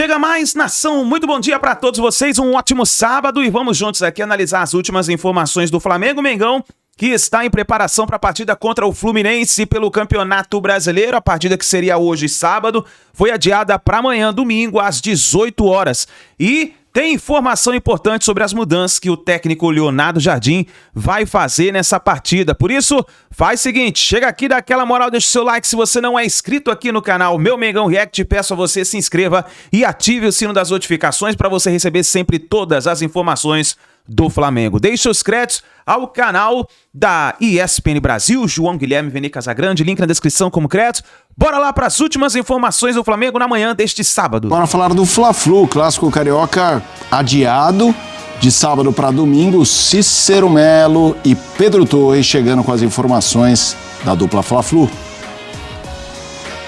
Chega mais, nação, muito bom dia para todos vocês, um ótimo sábado e vamos juntos aqui analisar as últimas informações do Flamengo Mengão, que está em preparação para a partida contra o Fluminense pelo Campeonato Brasileiro. A partida que seria hoje, sábado, foi adiada para amanhã, domingo, às 18 horas. E tem informação importante sobre as mudanças que o técnico Leonardo Jardim vai fazer nessa partida. Por isso, faz o seguinte, chega aqui, dá aquela moral, deixa o seu like. Se você não é inscrito aqui no canal Meu Mengão React, peço a você se inscreva e ative o sino das notificações para você receber sempre todas as informações do Flamengo. Deixe os créditos ao canal da ESPN Brasil, João Guilherme Vene Casagrande, link na descrição como crédito. Bora lá para as últimas informações do Flamengo na manhã deste sábado. Bora falar do Fla-Flu, clássico carioca adiado de sábado para domingo. Cícero Melo e Pedro Torres chegando com as informações da dupla Fla-Flu.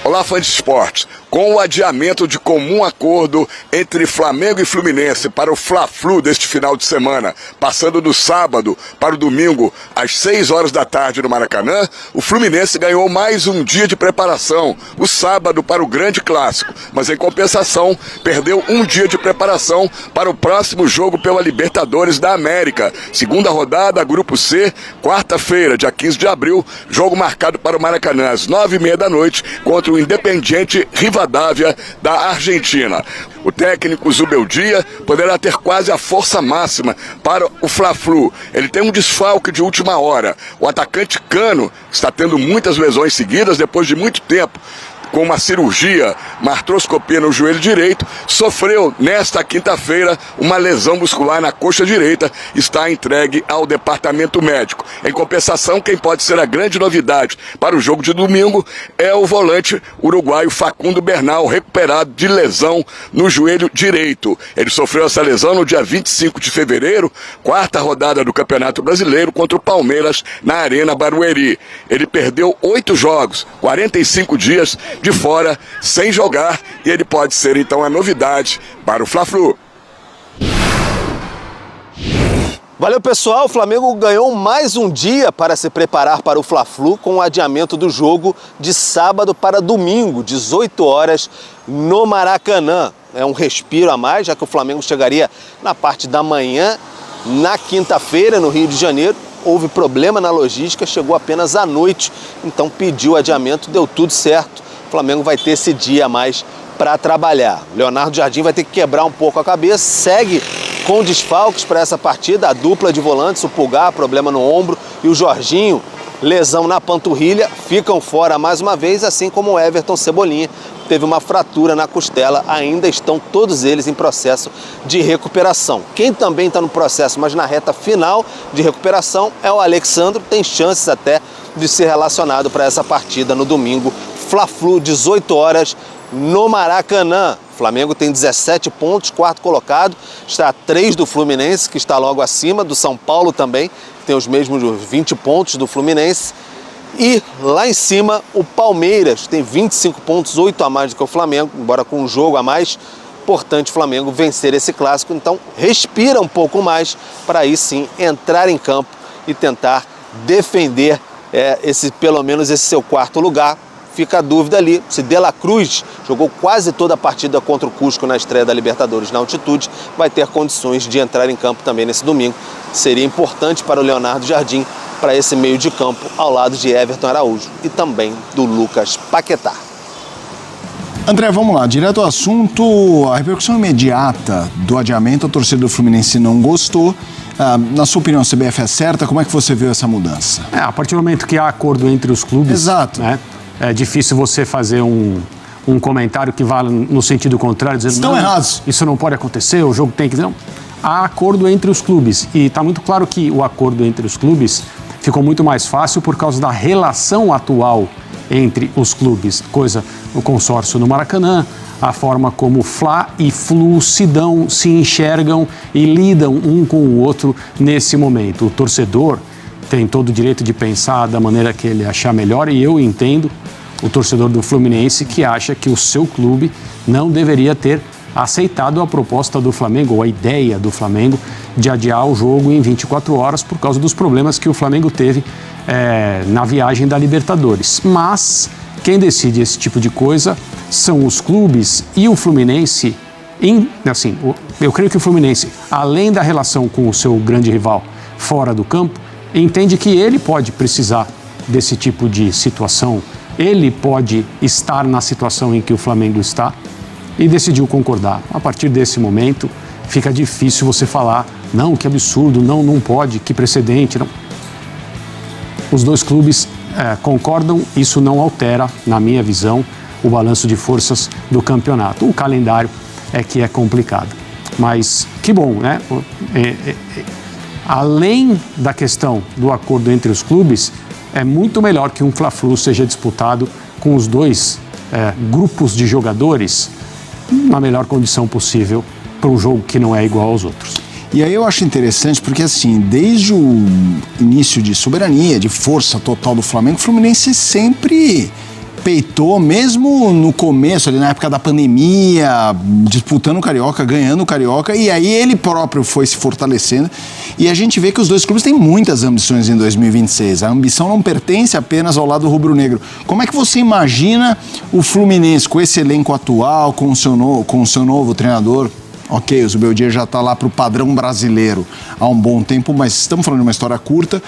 Olá, fã de esportes. Com o adiamento de comum acordo entre Flamengo e Fluminense para o Fla-Flu deste final de semana, passando do sábado para o domingo às 6 horas da tarde no Maracanã, o Fluminense ganhou mais um dia de preparação, o sábado para o grande clássico, mas em compensação perdeu um dia de preparação para o próximo jogo pela Libertadores da América. Segunda rodada, Grupo C, quarta-feira, dia 15 de abril, jogo marcado para o Maracanã às 9h30 da noite contra o Independiente Rivadavia da Argentina. O técnico Zubeldia poderá ter quase a força máxima para o Fla-Flu. Ele tem um desfalque de última hora. O atacante Cano está tendo muitas lesões seguidas depois de muito tempo, com uma cirurgia, uma artroscopia no joelho direito, sofreu nesta quinta-feira uma lesão muscular na coxa direita, está entregue ao departamento médico. Em compensação, quem pode ser a grande novidade para o jogo de domingo é o volante uruguaio Facundo Bernal, recuperado de lesão no joelho direito. Ele sofreu essa lesão no dia 25 de fevereiro, quarta rodada do Campeonato Brasileiro contra o Palmeiras na Arena Barueri. Ele perdeu 8 jogos, 45 dias de fora, sem jogar, e ele pode ser então a novidade para o Fla-Flu. Valeu, pessoal, o Flamengo ganhou mais um dia para se preparar para o Fla-Flu com o adiamento do jogo de sábado para domingo, 18 horas, no Maracanã. É um respiro a mais, já que o Flamengo chegaria na parte da manhã, na quinta-feira, no Rio de Janeiro. Houve problema na logística, chegou apenas à noite, então pediu adiamento, deu tudo certo. O Flamengo vai ter esse dia a mais para trabalhar. O Leonardo Jardim vai ter que quebrar um pouco a cabeça, segue com desfalques para essa partida, a dupla de volantes, o Pulgar, problema no ombro, e o Jorginho, lesão na panturrilha, ficam fora mais uma vez, assim como o Everton Cebolinha, teve uma fratura na costela, ainda estão todos eles em processo de recuperação. Quem também está no processo, mas na reta final de recuperação, é o Alexandro, tem chances até de ser relacionado para essa partida no domingo. Fla-Flu, 18 horas, no Maracanã. O Flamengo tem 17 pontos, quarto colocado, está a 3 do Fluminense, que está logo acima, do São Paulo também, que tem os mesmos 20 pontos do Fluminense. E lá em cima, o Palmeiras tem 25 pontos, 8 a mais do que o Flamengo, embora com um jogo a mais. Importante o Flamengo vencer esse clássico, então respira um pouco mais para aí sim entrar em campo e tentar defender pelo menos esse seu quarto lugar. Fica a dúvida ali, se De La Cruz jogou quase toda a partida contra o Cusco na estreia da Libertadores na altitude, vai ter condições de entrar em campo também nesse domingo. Seria importante para o Leonardo Jardim, para esse meio de campo, ao lado de Everton Araújo e também do Lucas Paquetá. André, vamos lá, direto ao assunto, a repercussão imediata do adiamento, a torcida do Fluminense não gostou. Na sua opinião, a CBF é certa? Como é que você viu essa mudança? A partir do momento que há acordo entre os clubes... Exato. Né, é difícil você fazer um comentário que vá no sentido contrário, dizendo estão errados. Isso não pode acontecer, o jogo tem que... Não. Há acordo entre os clubes e está muito claro que o acordo entre os clubes ficou muito mais fácil por causa da relação atual entre os clubes, o consórcio no Maracanã, a forma como Fla e Flu se enxergam e lidam um com o outro nesse momento. O torcedor tem todo o direito de pensar da maneira que ele achar melhor e eu entendo o torcedor do Fluminense que acha que o seu clube não deveria ter aceitado a proposta do Flamengo, ou a ideia do Flamengo, de adiar o jogo em 24 horas por causa dos problemas que o Flamengo teve na viagem da Libertadores. Mas quem decide esse tipo de coisa são os clubes e o Fluminense Eu creio que o Fluminense, além da relação com o seu grande rival fora do campo, entende que ele pode precisar desse tipo de situação, ele pode estar na situação em que o Flamengo está e decidiu concordar. A partir desse momento, fica difícil você falar, não, que absurdo, não pode, que precedente. Não. Os dois clubes concordam, isso não altera, na minha visão, o balanço de forças do campeonato. O calendário é que é complicado. Mas que bom, né? Além da questão do acordo entre os clubes, é muito melhor que um Fla-Flu seja disputado com os dois grupos de jogadores na melhor condição possível para um jogo que não é igual aos outros. E aí eu acho interessante porque, assim, desde o início de soberania, de força total do Flamengo, o Fluminense sempre peitou, mesmo no começo, ali na época da pandemia, disputando o Carioca, ganhando o Carioca, e aí ele próprio foi se fortalecendo. E a gente vê que os dois clubes têm muitas ambições em 2026. A ambição não pertence apenas ao lado rubro-negro. Como é que você imagina o Fluminense com esse elenco atual, com o seu novo treinador? Ok, o Zubeldia já está lá para o padrão brasileiro há um bom tempo, mas estamos falando de uma história curta.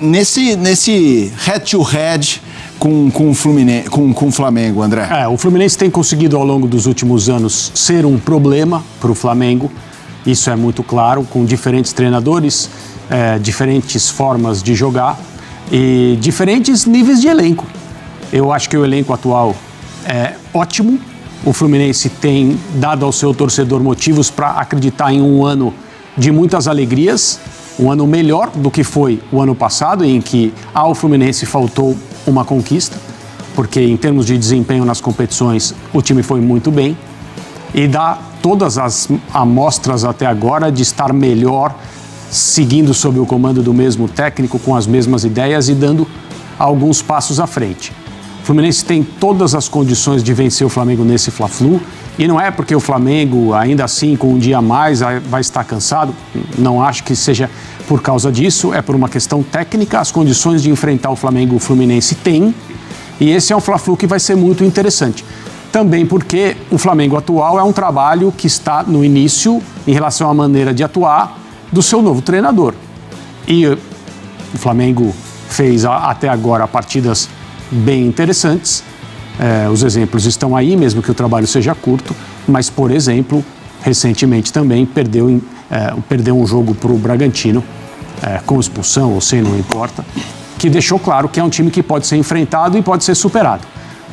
Nesse head-to-head com o Flamengo, André? O Fluminense tem conseguido ao longo dos últimos anos ser um problema para o Flamengo. Isso é muito claro, com diferentes treinadores, diferentes formas de jogar e diferentes níveis de elenco. Eu acho que o elenco atual é ótimo. O Fluminense tem dado ao seu torcedor motivos para acreditar em um ano de muitas alegrias, um ano melhor do que foi o ano passado, em que ao Fluminense faltou uma conquista, porque em termos de desempenho nas competições o time foi muito bem e dá todas as amostras até agora de estar melhor, seguindo sob o comando do mesmo técnico, com as mesmas ideias e dando alguns passos à frente. O Fluminense tem todas as condições de vencer o Flamengo nesse Fla-Flu e não é porque o Flamengo, ainda assim, com um dia a mais, vai estar cansado. Não acho que seja por causa disso, é por uma questão técnica. As condições de enfrentar o Flamengo, o Fluminense tem, e esse é um Fla-Flu que vai ser muito interessante. Também porque o Flamengo atual é um trabalho que está no início em relação à maneira de atuar do seu novo treinador. E o Flamengo fez até agora partidas bem interessantes. Os exemplos estão aí, mesmo que o trabalho seja curto, mas, por exemplo, recentemente também perdeu um jogo para o Bragantino, com expulsão ou sem, não importa, que deixou claro que é um time que pode ser enfrentado e pode ser superado.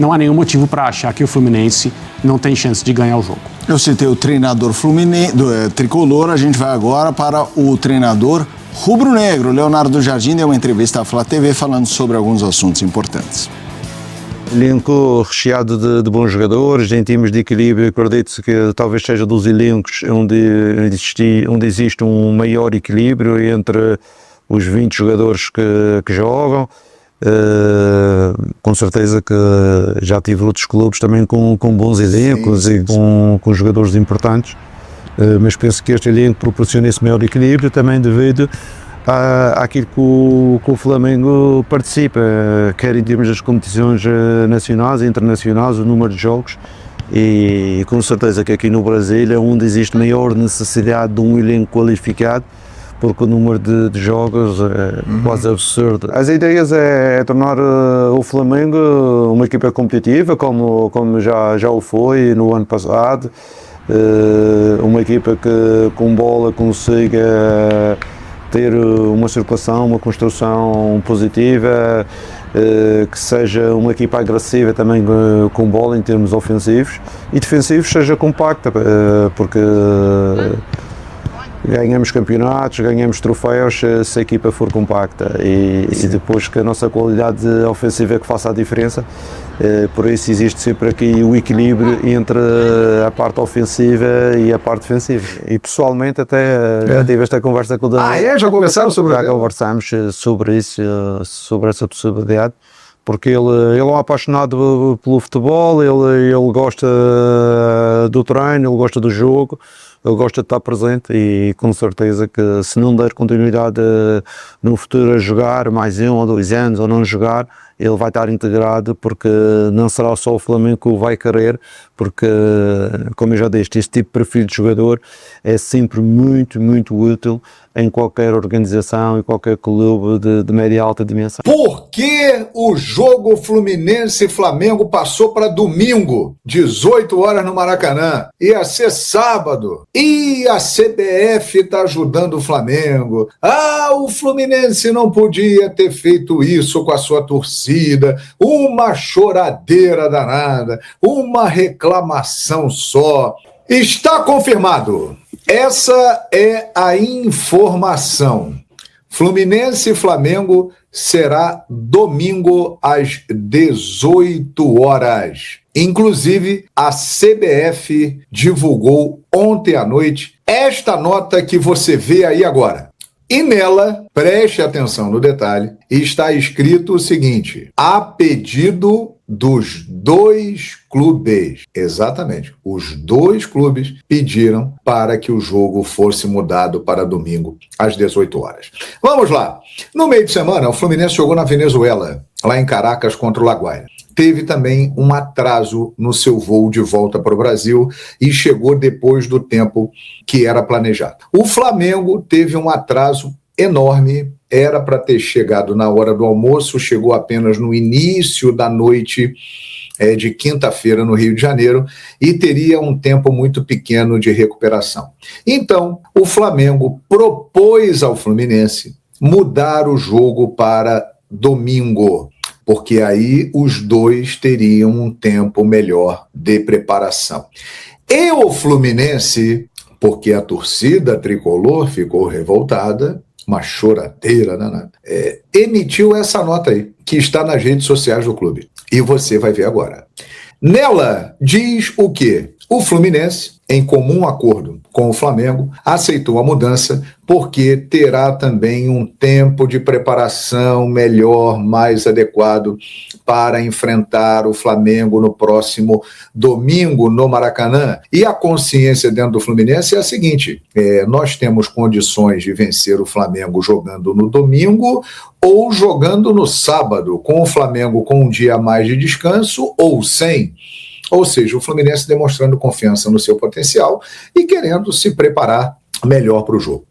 Não há nenhum motivo para achar que o Fluminense não tem chance de ganhar o jogo. Eu citei o treinador tricolor, a gente vai agora para o treinador rubro-negro. Leonardo Jardim deu uma entrevista à Flá TV falando sobre alguns assuntos importantes. Elenco recheado de bons jogadores, em times de equilíbrio. Acredito que talvez seja dos elencos onde existe um maior equilíbrio entre os 20 jogadores que jogam. Com certeza que já tive outros clubes também com bons elencos e com jogadores importantes, mas penso que este elenco proporciona esse maior equilíbrio também devido àquilo que o Flamengo participa, quer em termos das competições nacionais e internacionais, o número de jogos, e com certeza que aqui no Brasil é onde existe maior necessidade de um elenco qualificado, porque o número de jogos é quase absurdo. As ideias é tornar o Flamengo uma equipa competitiva, como já o foi no ano passado, uma equipa que com bola consiga ter uma circulação, uma construção positiva, que seja uma equipa agressiva também com bola em termos ofensivos, e defensivos seja compacta, porque ganhamos campeonatos, ganhamos troféus se a equipa for compacta e depois que a nossa qualidade ofensiva é que faça a diferença. Por isso existe sempre aqui o equilíbrio entre a parte ofensiva e a parte defensiva. E pessoalmente até já tive esta conversa com o Daniel. Já conversaram sobre isso? Já conversámos sobre isso, sobre essa possibilidade, porque ele é um apaixonado pelo futebol, ele gosta do treino, ele gosta do jogo, ele gosta de estar presente, e com certeza que se não der continuidade no futuro a jogar mais 1 ou 2 anos ou não jogar, ele vai estar integrado, porque não será só o Flamengo que o vai querer, porque, como eu já disse, este tipo de perfil de jogador é sempre muito, muito útil em qualquer organização e qualquer clube de média e alta dimensão. Por que o jogo Fluminense-Flamengo passou para domingo, 18 horas no Maracanã? Ia ser sábado. E a CBF está ajudando o Flamengo. O Fluminense não podia ter feito isso com a sua torcida. Uma choradeira danada, uma reclamação só. Está confirmado. Essa é a informação. Fluminense e Flamengo será domingo às 18 horas. Inclusive, a CBF divulgou ontem à noite esta nota que você vê aí agora. E nela, preste atenção no detalhe, está escrito o seguinte: a pedido dos dois clubes. Exatamente, os dois clubes pediram para que o jogo fosse mudado para domingo às 18 horas. Vamos lá. No meio de semana, o Fluminense jogou na Venezuela, lá em Caracas, contra o La Guaira. Teve também um atraso no seu voo de volta para o Brasil e chegou depois do tempo que era planejado. O Flamengo teve um atraso enorme, era para ter chegado na hora do almoço, chegou apenas no início da noite de quinta-feira no Rio de Janeiro e teria um tempo muito pequeno de recuperação. Então, o Flamengo propôs ao Fluminense mudar o jogo para domingo, porque aí os dois teriam um tempo melhor de preparação. E o Fluminense, porque a torcida tricolor ficou revoltada, uma choradeira danada, emitiu essa nota aí, que está nas redes sociais do clube. E você vai ver agora. Nela diz o quê? O Fluminense, em comum acordo com o Flamengo, aceitou a mudança porque terá também um tempo de preparação melhor, mais adequado para enfrentar o Flamengo no próximo domingo no Maracanã. E a consciência dentro do Fluminense é a seguinte: nós temos condições de vencer o Flamengo jogando no domingo ou jogando no sábado, com o Flamengo com um dia a mais de descanso ou sem. Ou seja, o Fluminense demonstrando confiança no seu potencial e querendo se preparar melhor para o jogo.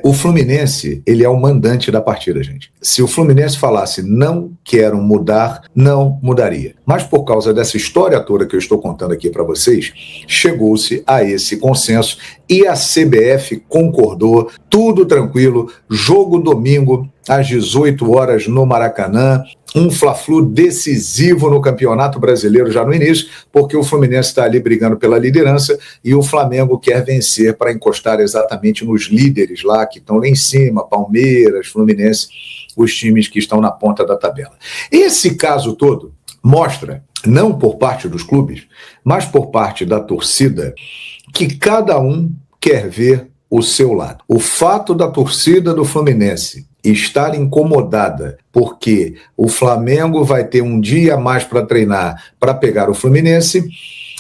O Fluminense, ele é o mandante da partida, gente. Se o Fluminense falasse não quero mudar, não mudaria. Mas por causa dessa história toda que eu estou contando aqui para vocês, chegou-se a esse consenso e a CBF concordou, tudo tranquilo, jogo domingo às 18 horas no Maracanã, um Fla-Flu decisivo no Campeonato Brasileiro já no início, porque o Fluminense está ali brigando pela liderança e o Flamengo quer vencer para encostar exatamente nos líderes lá, que estão lá em cima, Palmeiras, Fluminense, os times que estão na ponta da tabela. Esse caso todo mostra, não por parte dos clubes, mas por parte da torcida, que cada um quer ver o seu lado. O fato da torcida do Fluminense estar incomodada porque o Flamengo vai ter um dia a mais para treinar para pegar o Fluminense,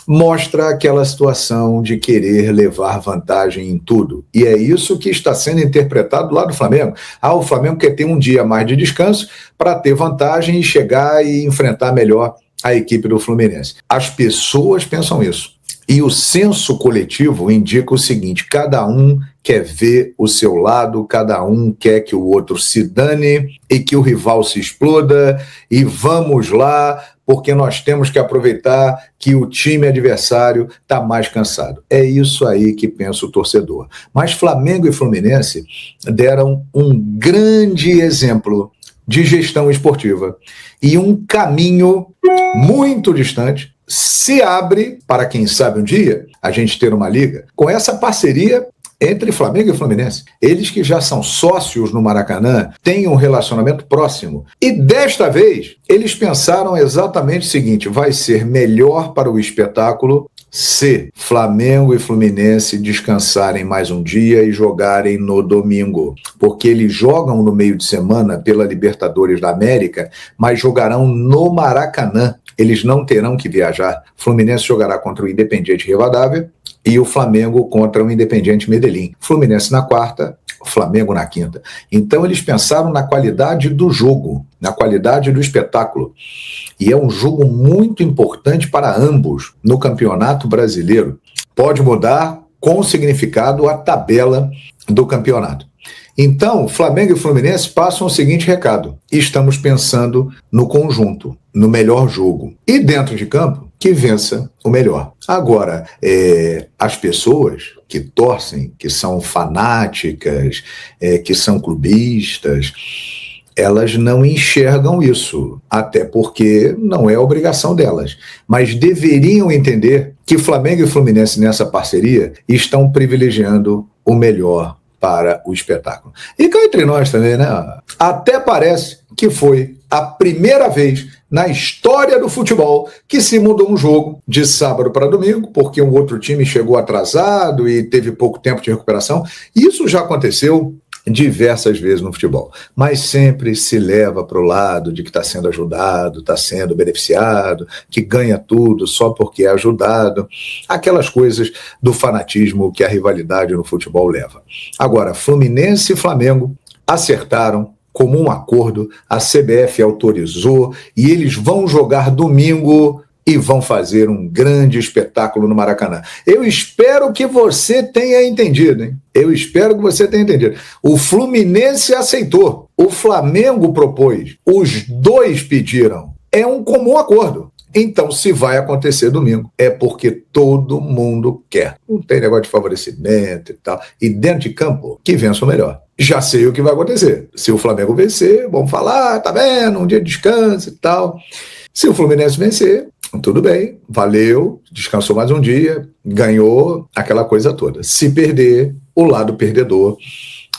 mostra aquela situação de querer levar vantagem em tudo. E é isso que está sendo interpretado lá do Flamengo. O Flamengo quer ter um dia a mais de descanso para ter vantagem e chegar e enfrentar melhor a equipe do Fluminense. As pessoas pensam isso. E o senso coletivo indica o seguinte: cada um quer ver o seu lado, cada um quer que o outro se dane e que o rival se exploda, e vamos lá, porque nós temos que aproveitar que o time adversário está mais cansado. É isso aí que pensa o torcedor. Mas Flamengo e Fluminense deram um grande exemplo de gestão esportiva e um caminho muito distante se abre para, quem sabe um dia, a gente ter uma liga com essa parceria entre Flamengo e Fluminense. Eles que já são sócios no Maracanã, têm um relacionamento próximo. E desta vez, eles pensaram exatamente o seguinte: vai ser melhor para o espetáculo se Flamengo e Fluminense descansarem mais um dia e jogarem no domingo. Porque eles jogam no meio de semana pela Libertadores da América, mas jogarão no Maracanã. Eles não terão que viajar. Fluminense jogará contra o Independiente Rivadavia e o Flamengo contra o Independiente Medellín. Fluminense na quarta, o Flamengo na quinta. Então eles pensaram na qualidade do jogo, na qualidade do espetáculo. E é um jogo muito importante para ambos no Campeonato Brasileiro. Pode mudar com significado a tabela do campeonato. Então, Flamengo e Fluminense passam o seguinte recado: estamos pensando no conjunto, no melhor jogo. E dentro de campo, que vença o melhor. Agora, as pessoas que torcem, que são fanáticas, que são clubistas, elas não enxergam isso, até porque não é obrigação delas. Mas deveriam entender que Flamengo e Fluminense nessa parceria estão privilegiando o melhor para o espetáculo. E cá entre nós também, né? Até parece que foi a primeira vez na história do futebol que se mudou um jogo de sábado para domingo, porque um outro time chegou atrasado e teve pouco tempo de recuperação. Isso já aconteceu diversas vezes no futebol, mas sempre se leva para o lado de que está sendo ajudado, está sendo beneficiado, que ganha tudo só porque é ajudado, aquelas coisas do fanatismo que a rivalidade no futebol leva. Agora, Fluminense e Flamengo acertaram, comum acordo, a CBF autorizou e eles vão jogar domingo e vão fazer um grande espetáculo no Maracanã. Eu espero que você tenha entendido, hein? Eu espero que você tenha entendido. O Fluminense aceitou, o Flamengo propôs, os dois pediram. É um comum acordo. Então, se vai acontecer domingo, é porque todo mundo quer. Não tem negócio de favorecimento e tal. E dentro de campo, que vença o melhor. Já sei o que vai acontecer. Se o Flamengo vencer, vamos falar, tá vendo, um dia de descanso e tal. Se o Fluminense vencer, tudo bem, valeu, descansou mais um dia, ganhou, aquela coisa toda. Se perder, o lado perdedor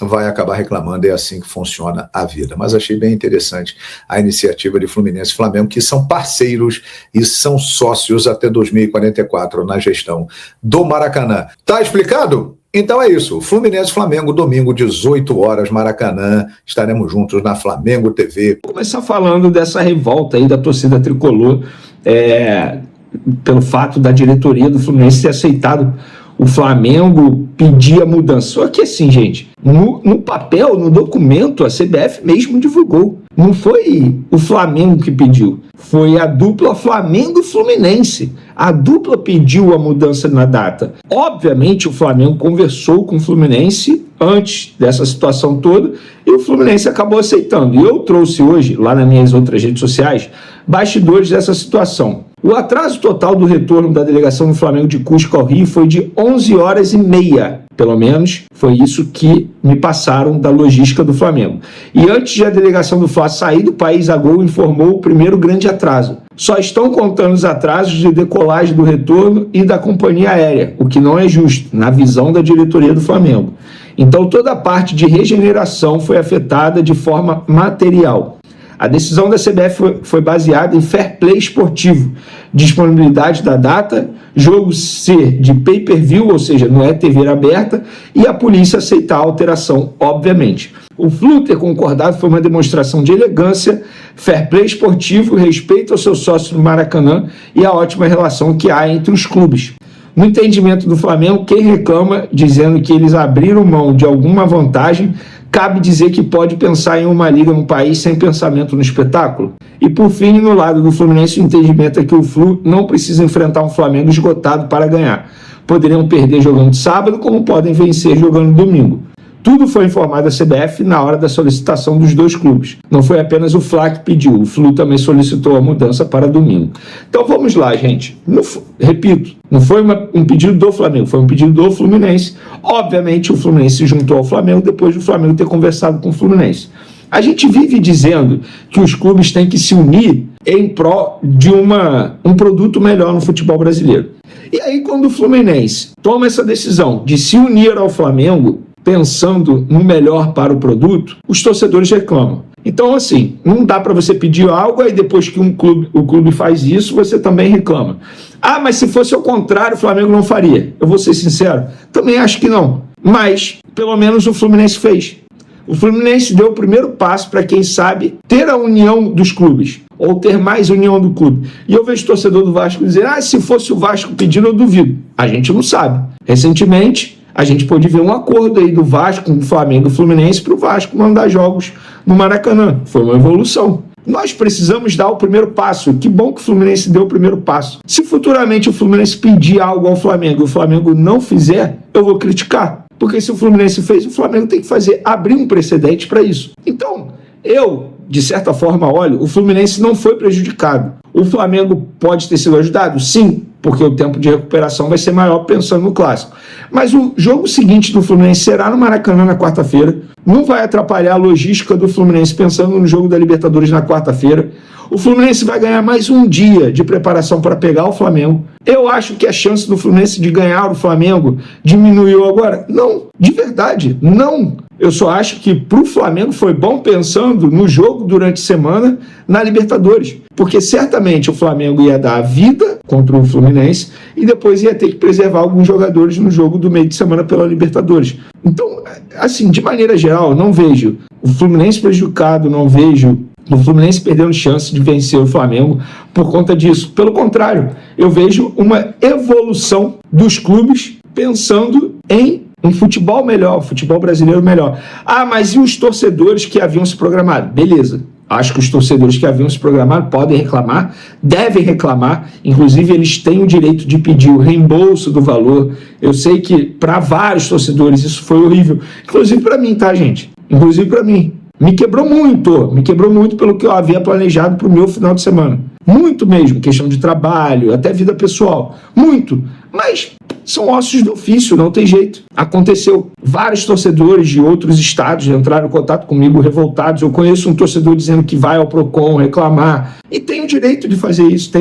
vai acabar reclamando, é assim que funciona a vida. Mas achei bem interessante a iniciativa de Fluminense e Flamengo, que são parceiros e são sócios até 2044 na gestão do Maracanã. Tá explicado? Então é isso, Fluminense e Flamengo, domingo, 18 horas, Maracanã, estaremos juntos na Flamengo TV. Vou começar falando dessa revolta aí da torcida tricolor, pelo fato da diretoria do Fluminense ter aceitado o Flamengo pedir a mudança. Só que assim, gente, no papel, no documento, a CBF mesmo divulgou. Não foi o Flamengo que pediu, foi a dupla Flamengo e Fluminense. A dupla pediu a mudança na data. Obviamente, o Flamengo conversou com o Fluminense antes dessa situação toda e o Fluminense acabou aceitando. E eu trouxe hoje, lá nas minhas outras redes sociais, bastidores dessa situação. O atraso total do retorno da delegação do Flamengo de Cusco ao Rio foi de 11 horas e meia. Pelo menos foi isso que me passaram da logística do Flamengo. E antes de a delegação do Fla sair do país, a Gol informou o primeiro grande atraso. Só estão contando os atrasos de decolagem do retorno e da companhia aérea, o que não é justo, na visão da diretoria do Flamengo. Então toda a parte de regeneração foi afetada de forma material. A decisão da CBF foi baseada em fair play esportivo, disponibilidade da data, jogo ser de pay-per-view, ou seja, não é TV aberta, e a polícia aceitar a alteração, obviamente. O Flu ter concordado foi uma demonstração de elegância, fair play esportivo, respeito ao seu sócio no Maracanã e a ótima relação que há entre os clubes. No entendimento do Flamengo, quem reclama dizendo que eles abriram mão de alguma vantagem, cabe dizer que pode pensar em uma liga no país sem pensamento no espetáculo. E por fim, no lado do Fluminense, o entendimento é que o Flu não precisa enfrentar um Flamengo esgotado para ganhar. Poderiam perder jogando de sábado, como podem vencer jogando domingo. Tudo foi informado à CBF na hora da solicitação dos dois clubes. Não foi apenas o Fla que pediu, o Flu também solicitou a mudança para domingo. Então vamos lá, gente. Repito, não foi um pedido do Flamengo, foi um pedido do Fluminense. Obviamente o Fluminense se juntou ao Flamengo depois do Flamengo ter conversado com o Fluminense. A gente vive dizendo que os clubes têm que se unir em prol de um produto melhor no futebol brasileiro. E aí quando o Fluminense toma essa decisão de se unir ao Flamengo, pensando no melhor para o produto, os torcedores reclamam. Então, assim, não dá para você pedir algo e depois que o clube faz isso, você também reclama. Ah, mas se fosse ao contrário, o Flamengo não faria. Eu vou ser sincero, também acho que não. Mas, pelo menos o Fluminense fez. O Fluminense deu o primeiro passo para, quem sabe, ter a união dos clubes, ou ter mais união do clube. E eu vejo torcedor do Vasco dizer, se fosse o Vasco pedindo, eu duvido. A gente não sabe. Recentemente, a gente pôde ver um acordo aí do Vasco com o Flamengo e o Fluminense para o Vasco mandar jogos no Maracanã. Foi uma evolução. Nós precisamos dar o primeiro passo. Que bom que o Fluminense deu o primeiro passo. Se futuramente o Fluminense pedir algo ao Flamengo e o Flamengo não fizer, eu vou criticar. Porque se o Fluminense fez, o Flamengo tem que abrir um precedente para isso. Então, de certa forma, olho, o Fluminense não foi prejudicado. O Flamengo pode ter sido ajudado? Sim, porque o tempo de recuperação vai ser maior pensando no clássico. Mas o jogo seguinte do Fluminense será no Maracanã na quarta-feira. Não vai atrapalhar a logística do Fluminense pensando no jogo da Libertadores na quarta-feira. O Fluminense vai ganhar mais um dia de preparação para pegar o Flamengo. Eu acho que a chance do Fluminense de ganhar o Flamengo diminuiu agora. Não, de verdade, não. Eu só acho que para o Flamengo foi bom pensando no jogo durante a semana na Libertadores. Porque certamente o Flamengo ia dar a vida contra o Fluminense e depois ia ter que preservar alguns jogadores no jogo do meio de semana pela Libertadores. Então, assim, de maneira geral, não vejo o Fluminense prejudicado, não vejo o Fluminense perdendo chance de vencer o Flamengo por conta disso. Pelo contrário, eu vejo uma evolução dos clubes pensando em um futebol melhor, um futebol brasileiro melhor. Ah, mas e os torcedores que haviam se programado? Beleza. Acho que os torcedores que haviam se programado podem reclamar, devem reclamar, inclusive eles têm o direito de pedir o reembolso do valor. Eu sei que para vários torcedores isso foi horrível, inclusive para mim, tá, gente? Inclusive para mim. Me quebrou muito pelo que eu havia planejado para o meu final de semana. Muito mesmo, questão de trabalho, até vida pessoal. Muito. Mas são ossos do ofício, não tem jeito. Aconteceu. Vários torcedores de outros estados entraram em contato comigo revoltados. Eu conheço um torcedor dizendo que vai ao Procon reclamar. E tem o direito de fazer isso,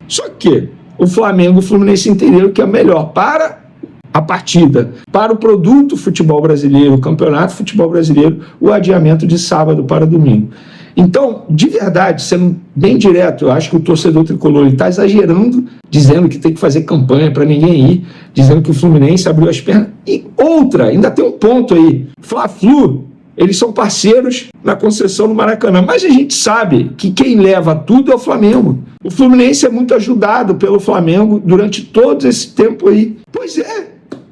Só que o Flamengo e o Fluminense entenderam que é melhor para a partida, para o produto futebol brasileiro, o campeonato futebol brasileiro, o adiamento de sábado para domingo. Então, de verdade, sendo bem direto, eu acho que o torcedor tricolor está exagerando, dizendo que tem que fazer campanha para ninguém ir, dizendo que o Fluminense abriu as pernas. E outra, ainda tem um ponto aí, Fla-Flu, eles são parceiros na concessão no Maracanã, mas a gente sabe que quem leva tudo é o Flamengo. O Fluminense é muito ajudado pelo Flamengo durante todo esse tempo aí. Pois é,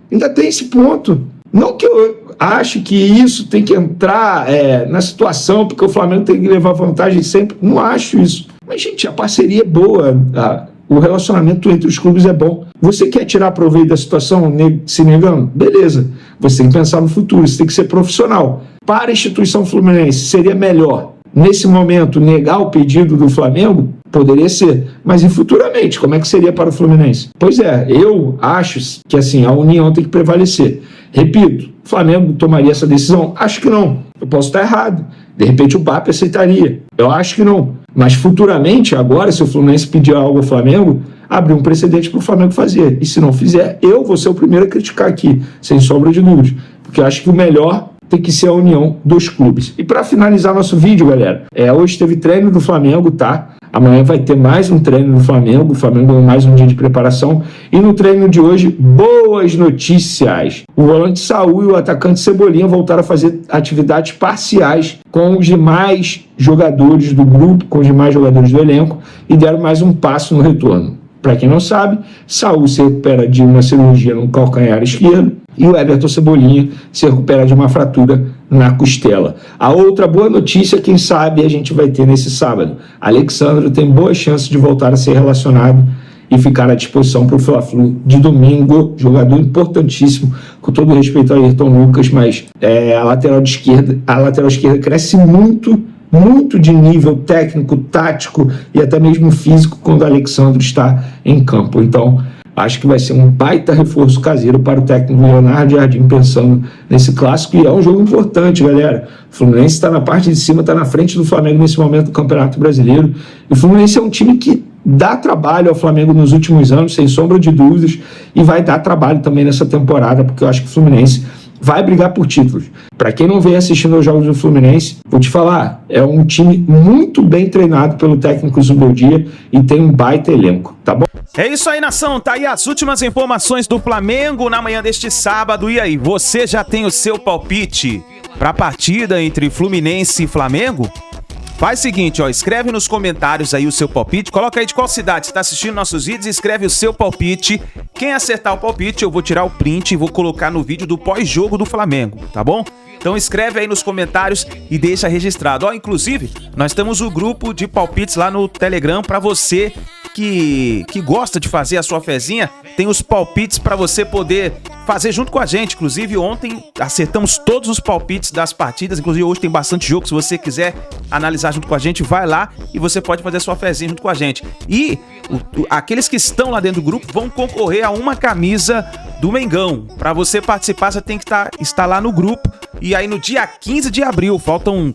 ainda tem esse ponto. Não que eu acho que isso tem que entrar na situação, porque o Flamengo tem que levar vantagem sempre. Não acho isso. Mas, gente, a parceria é boa. O relacionamento entre os clubes é bom. Você quer tirar proveito da situação se negando? Beleza. Você tem que pensar no futuro. Você tem que ser profissional. Para a instituição fluminense, seria melhor, nesse momento, negar o pedido do Flamengo? Poderia ser, mas e futuramente, como é que seria para o Fluminense? Pois é, eu acho que assim, a união tem que prevalecer. Repito, o Flamengo tomaria essa decisão? Acho que não. Eu posso estar errado. De repente o BAP aceitaria. Eu acho que não. Mas futuramente, agora, se o Fluminense pedir algo ao Flamengo, abrir um precedente para o Flamengo fazer. E se não fizer, eu vou ser o primeiro a criticar aqui, sem sombra de dúvidas. Porque eu acho que o melhor tem que ser a união dos clubes. E para finalizar nosso vídeo, galera, hoje teve treino do Flamengo, tá? Amanhã vai ter mais um treino do Flamengo, o Flamengo mais um dia de preparação. E no treino de hoje, boas notícias. O volante Saúl e o atacante Cebolinha voltaram a fazer atividades parciais com os demais jogadores do grupo, com os demais jogadores do elenco, e deram mais um passo no retorno. Para quem não sabe, Saúl se recupera de uma cirurgia no calcanhar esquerdo e o Everton Cebolinha se recupera de uma fratura na costela. A outra boa notícia, quem sabe, a gente vai ter nesse sábado. Alexandre tem boas chances de voltar a ser relacionado e ficar à disposição para o Fla-Flu de domingo. Jogador importantíssimo, com todo respeito a Ayrton Lucas, mas a lateral esquerda cresce muito de nível técnico, tático e até mesmo físico quando o Alexandre está em campo. Então, acho que vai ser um baita reforço caseiro para o técnico Leonardo Jardim, pensando nesse clássico. E é um jogo importante, galera. O Fluminense está na parte de cima, está na frente do Flamengo nesse momento do Campeonato Brasileiro. E o Fluminense é um time que dá trabalho ao Flamengo nos últimos anos, sem sombra de dúvidas, e vai dar trabalho também nessa temporada, porque eu acho que o Fluminense vai brigar por títulos. Para quem não vem assistindo aos jogos do Fluminense, vou te falar, é um time muito bem treinado pelo técnico Zubeldia e tem um baita elenco, tá bom? É isso aí, nação. Tá aí as últimas informações do Flamengo na manhã deste sábado. E aí, você já tem o seu palpite para a partida entre Fluminense e Flamengo? Faz o seguinte, ó, escreve nos comentários aí o seu palpite, coloca aí de qual cidade você tá assistindo nossos vídeos e escreve o seu palpite. Quem acertar o palpite, eu vou tirar o print e vou colocar no vídeo do pós-jogo do Flamengo, tá bom? Então escreve aí nos comentários e deixa registrado. Ó, inclusive, nós temos o grupo de palpites lá no Telegram para você que gosta de fazer a sua fezinha. Tem os palpites para você poder fazer junto com a gente. Inclusive, ontem acertamos todos os palpites das partidas. Inclusive, hoje tem bastante jogo. Se você quiser analisar junto com a gente, vai lá e você pode fazer a sua fezinha junto com a gente. E aqueles que estão lá dentro do grupo vão concorrer a uma camisa do Mengão. Para você participar, você tem que estar lá no grupo. E aí, no dia 15 de abril, faltam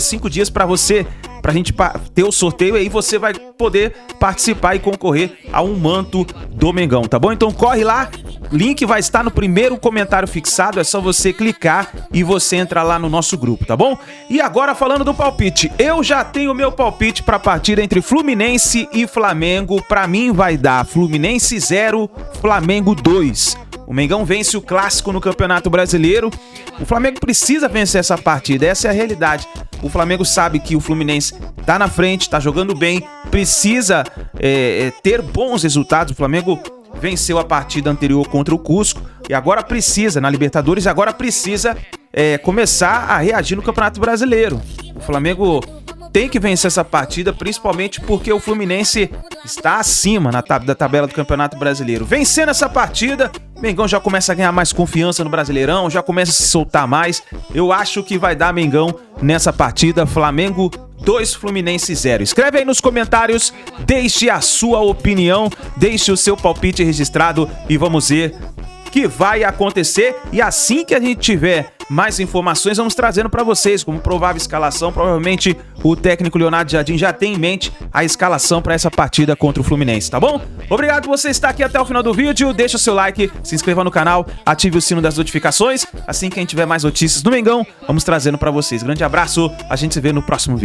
5 dias pra gente ter o sorteio, e aí você vai poder participar e concorrer a um manto do Mengão, tá bom? Então corre lá, link vai estar no primeiro comentário fixado, é só você clicar e você entra lá no nosso grupo, tá bom? E agora falando do palpite, eu já tenho o meu palpite pra partida entre Fluminense e Flamengo. Pra mim vai dar Fluminense 0, Flamengo 2. O Mengão vence o clássico no Campeonato Brasileiro. O Flamengo precisa vencer essa partida, essa é a realidade. O Flamengo sabe que o Fluminense tá na frente, tá jogando bem, precisa ter bons resultados. O Flamengo venceu a partida anterior contra o Cusco e agora precisa, na Libertadores, agora precisa começar a reagir no Campeonato Brasileiro. O Flamengo tem que vencer essa partida, principalmente porque o Fluminense está acima da tabela do Campeonato Brasileiro. Vencendo essa partida, o Mengão já começa a ganhar mais confiança no Brasileirão, já começa a se soltar mais. Eu acho que vai dar Mengão nessa partida. Flamengo 2, Fluminense 0. Escreve aí nos comentários, deixe a sua opinião, deixe o seu palpite registrado e vamos ver o que vai acontecer. E assim que a gente tiver mais informações, vamos trazendo para vocês como provável escalação. Provavelmente o técnico Leonardo Jardim já tem em mente a escalação para essa partida contra o Fluminense, tá bom? Obrigado por você estar aqui até o final do vídeo. Deixa o seu like, se inscreva no canal, ative o sino das notificações. Assim que a gente tiver mais notícias do Mengão, vamos trazendo para vocês. Grande abraço, a gente se vê no próximo vídeo.